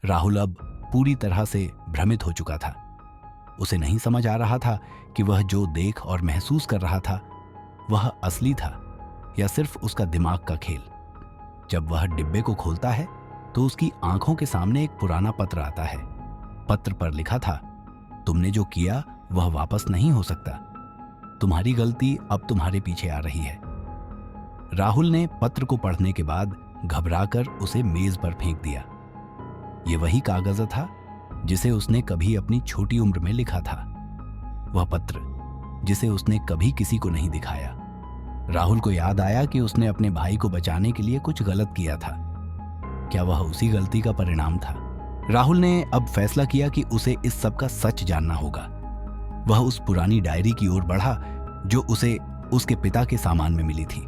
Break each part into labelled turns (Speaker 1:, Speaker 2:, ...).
Speaker 1: राहुल अब पूरी तरह से भ्रमित हो चुका था। उसे नहीं समझ आ रहा था कि वह जो देख और महसूस कर रहा था वह असली था या सिर्फ उसका दिमाग का खेल। जब वह डिब्बे को खोलता है तो उसकी आंखों के सामने एक पुराना पत्र आता है। पत्र पर लिखा था, तुमने जो किया वह वापस नहीं हो सकता। तुम्हारी गलती अब तुम्हारे पीछे आ रही है। राहुल ने पत्र को पढ़ने के बाद घबराकर उसे मेज पर फेंक दिया। यह वही कागज था जिसे उसने कभी अपनी छोटी उम्र में लिखा था, वह पत्र जिसे उसने कभी किसी को नहीं दिखाया। राहुल को याद आया कि उसने अपने भाई को बचाने के लिए कुछ गलत किया था। क्या वह उसी गलती का परिणाम था? राहुल ने अब फैसला किया कि उसे इस सब का सच जानना होगा। वह उस पुरानी डायरी की ओर बढ़ा जो उसे उसके पिता के सामान में मिली थी।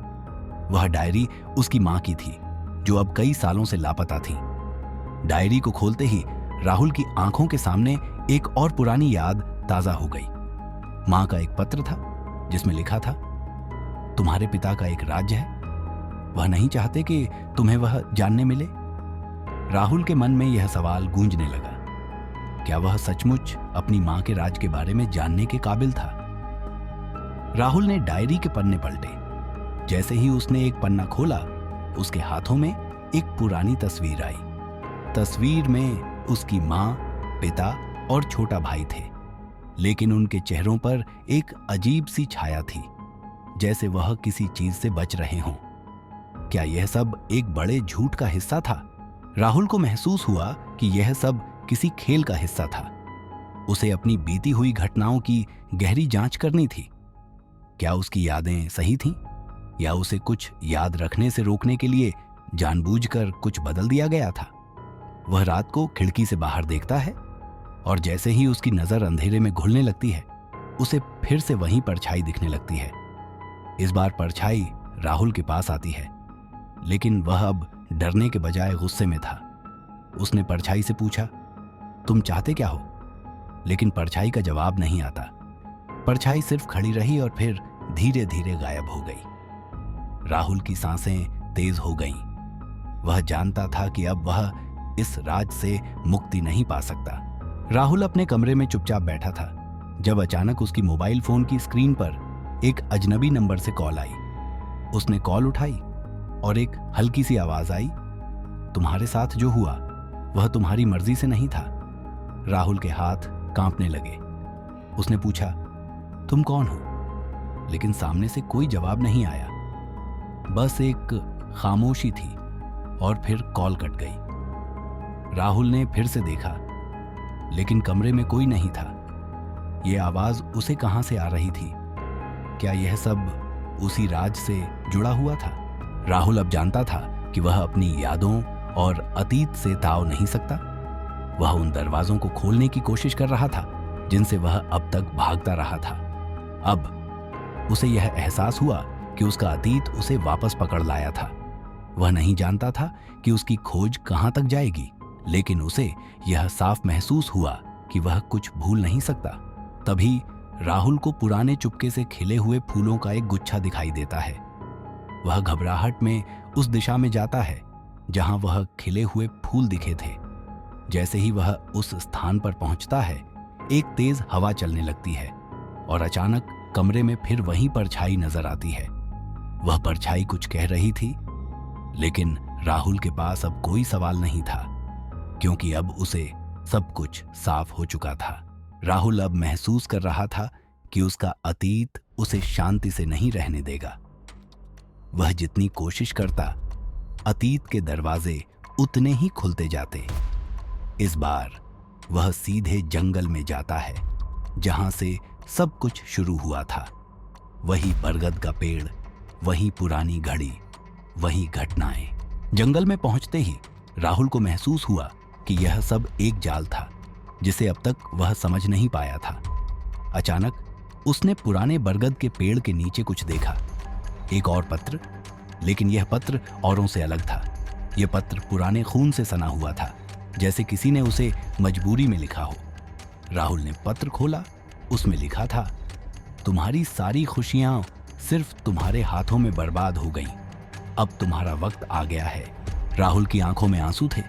Speaker 1: वह डायरी उसकी मां की थी जो अब कई सालों से लापता थी। डायरी को खोलते ही राहुल की आंखों के सामने एक और पुरानी याद ताजा हो गई। मां का एक पत्र था जिसमें लिखा था, तुम्हारे पिता का एक राज्य है, वह नहीं चाहते कि तुम्हें वह जानने मिले। राहुल के मन में यह सवाल गूंजने लगा, क्या वह सचमुच अपनी मां के राज के बारे में जानने के काबिल था? राहुल ने डायरी के पन्ने पलटे। जैसे ही उसने एक पन्ना खोला, उसके हाथों में एक पुरानी तस्वीर आई। तस्वीर में उसकी मां, पिता और छोटा भाई थे, लेकिन उनके चेहरों पर एक अजीब सी छाया थी, जैसे वह किसी चीज से बच रहे हों। क्या यह सब एक बड़े झूठ का हिस्सा था? राहुल को महसूस हुआ कि यह सब किसी खेल का हिस्सा था। उसे अपनी बीती हुई घटनाओं की गहरी जांच करनी थी। क्या उसकी यादें सही थीं? या उसे कुछ याद रखने से रोकने के लिए जानबूझकर कुछ बदल दिया गया था? वह रात को खिड़की से बाहर देखता है और जैसे ही उसकी नजर अंधेरे में घुलने लगती है, उसे फिर से वहीं परछाई दिखने लगती है। इस बार परछाई राहुल के पास आती है, लेकिन वह अब डरने के बजाय गुस्से में था। उसने परछाई से पूछा, तुम चाहते क्या हो? लेकिन परछाई का जवाब नहीं आता। परछाई सिर्फ खड़ी रही और फिर धीरे धीरे गायब हो गई। राहुल की सांसें तेज हो गईं। वह जानता था कि अब वह इस राज से मुक्ति नहीं पा सकता। राहुल अपने कमरे में चुपचाप बैठा था जब अचानक उसकी मोबाइल फोन की स्क्रीन पर एक अजनबी नंबर से कॉल आई। उसने कॉल उठाई और एक हल्की सी आवाज आई, तुम्हारे साथ जो हुआ वह तुम्हारी मर्जी से नहीं था। राहुल के हाथ कांपने लगे। उसने पूछा, तुम कौन हो? लेकिन सामने से कोई जवाब नहीं आया, बस एक खामोशी थी और फिर कॉल कट गई। राहुल ने फिर से देखा, लेकिन कमरे में कोई नहीं था। यह आवाज उसे कहां से आ रही थी? क्या यह सब उसी राज से जुड़ा हुआ था? राहुल अब जानता था कि वह अपनी यादों और अतीत से ताव नहीं सकता। वह उन दरवाजों को खोलने की कोशिश कर रहा था जिनसे वह अब तक भागता रहा था। अब उसे यह एहसास हुआ कि उसका अतीत उसे वापस पकड़ लाया था। वह नहीं जानता था कि उसकी खोज कहां तक जाएगी, लेकिन उसे यह साफ महसूस हुआ कि वह कुछ भूल नहीं सकता। तभी राहुल को पुराने चुपके से खिले हुए फूलों का एक गुच्छा दिखाई देता है। वह घबराहट में उस दिशा में जाता है जहां वह खिले हुए फूल दिखे थे। जैसे ही वह उस स्थान पर पहुंचता है, एक तेज हवा चलने लगती है और अचानक कमरे में फिर वही परछाई नजर आती है। वह परछाई कुछ कह रही थी, लेकिन राहुल के पास अब कोई सवाल नहीं था, क्योंकि अब उसे सब कुछ साफ हो चुका था। राहुल अब महसूस कर रहा था कि उसका अतीत उसे शांति से नहीं रहने देगा। वह जितनी कोशिश करता, अतीत के दरवाजे उतने ही खुलते जाते। इस बार वह सीधे जंगल में जाता है जहां से सब कुछ शुरू हुआ था। वही बरगद का पेड़, वही पुरानी घड़ी, वही घटनाएं। जंगल में पहुंचते ही राहुल को महसूस हुआ कि यह सब एक जाल था जिसे अब तक वह समझ नहीं पाया था। अचानक उसने पुराने बरगद के पेड़ के नीचे कुछ देखा, एक और पत्र, लेकिन यह पत्र औरों से अलग था। यह पत्र पुराने खून से सना हुआ था, जैसे किसी ने उसे मजबूरी में लिखा हो। राहुल ने पत्र खोला, उसमें लिखा था, तुम्हारी सारी खुशियां सिर्फ तुम्हारे हाथों में बर्बाद हो गईं। अब तुम्हारा वक्त आ गया है। राहुल की आंखों में आंसू थे,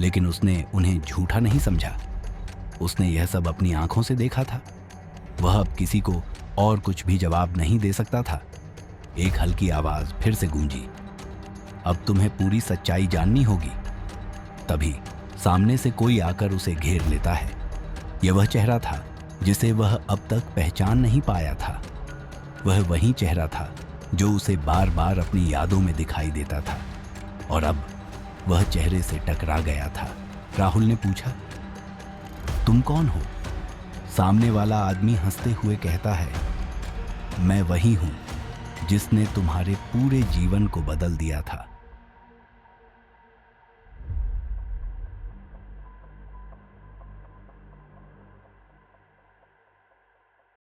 Speaker 1: लेकिन उसने उन्हें झूठा नहीं समझा। उसने यह सब अपनी आंखों से देखा था। वह अब किसी को और कुछ भी जवाब नहीं दे सकता था। एक हल्की आवाज फिर से गूंजी, अब तुम्हें पूरी सच्चाई जाननी होगी। तभी सामने से कोई आकर उसे घेर लेता है। यह वह चेहरा था जिसे वह अब तक पहचान नहीं पाया था। वह वही चेहरा था जो उसे बार बार अपनी यादों में दिखाई देता था, और अब वह चेहरे से टकरा गया था। राहुल ने पूछा, तुम कौन हो? सामने वाला आदमी हंसते हुए कहता है, मैं वही हूं जिसने तुम्हारे पूरे जीवन को बदल दिया था।